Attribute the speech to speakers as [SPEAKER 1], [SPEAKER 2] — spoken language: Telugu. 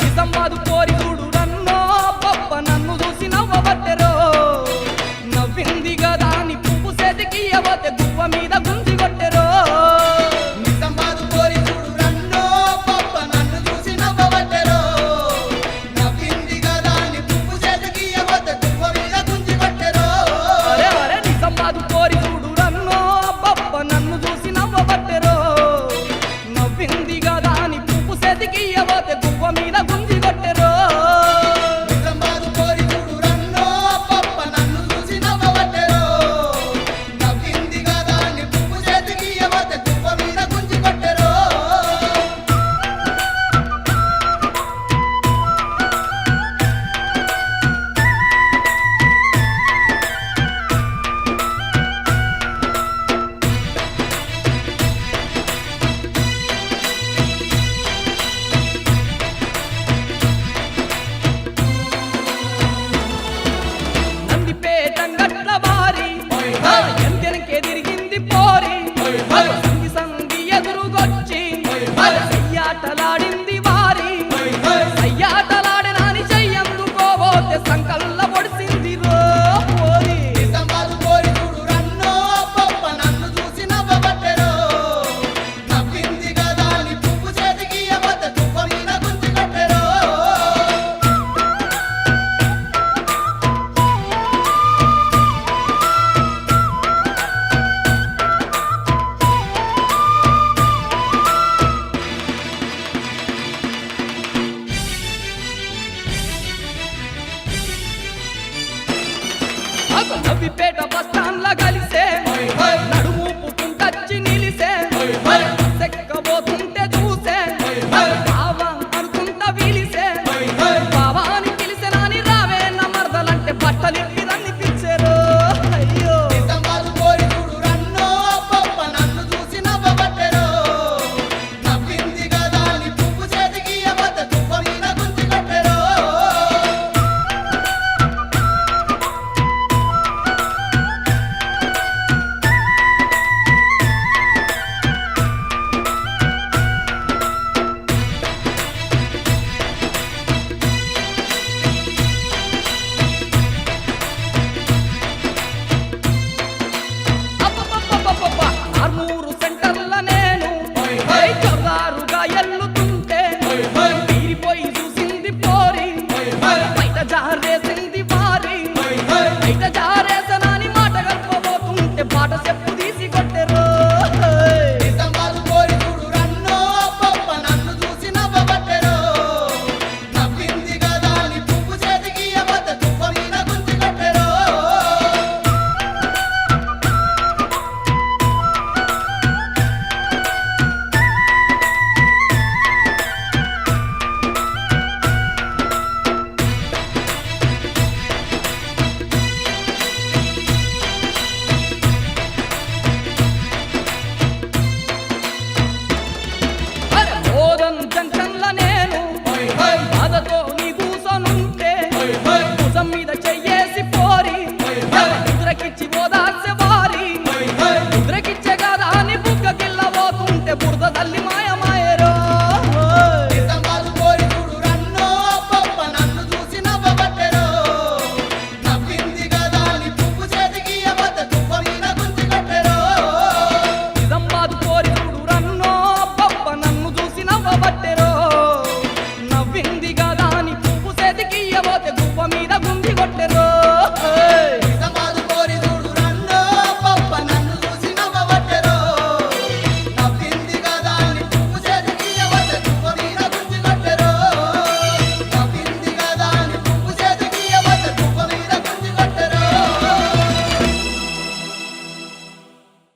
[SPEAKER 1] నిజామాబాదు పోరి చూడు రన్నో పప్ప నన్ను చూసి నవ్వబట్టెరో నవ్వింది కదా అని పువ్వు చేతికి ఇయ్యబోతే గువ్వ మీద గుంజి కొట్టెరో
[SPEAKER 2] నిజామాబాదు పోరి చూడు రన్నో పప్ప నన్ను చూసి నవ్వబట్టెరో నవ్వింది కదా అని పువ్వు చేతికి ఇయ్యబోతే గువ్వ మీద గుంజి కొట్టెరో
[SPEAKER 1] అరే అరే నిజామాబాదు పోరి చూడు రన్నో పప్ప నన్ను చూసి నవ్వబట్టెరో నవ్వింది కదా అని పువ్వు చేతికి ఇయ్యబోతే గువ్వ మీద గుంజి కొట్టెరో
[SPEAKER 2] నిజామాబాదు పోరి చూడు రన్నో పప్ప నన్ను చూసి నవ్వబట్టెరో నవ్వింది కదా అని పువ్వు చేతికి ఇయ్యబోతే గువ్వ మీద గుంజి కొట్టెరో
[SPEAKER 1] నందిపేట గట్ల వారి ఎంతెనకే తిరిగింది పోరి సంగి సంగి ఎదురుగొచ్చి సయ్యాటలాడింది వారి సయ్యాటలాడినాని చెయ్యందుకోబోతే సంకల్ల పొడిసింది రో పోరి
[SPEAKER 2] నిజామాబాదు పోరి చూడు రన్నో పప్ప నన్ను చూసి నవ్వబట్టెరో నవ్వింది కదా అని పువ్వు చేతికి ఇయ్యబోతే గువ్వ మీద గుంజి కొట్టెరో
[SPEAKER 1] నవ్విపేట బస్టాండ్ల కలిసే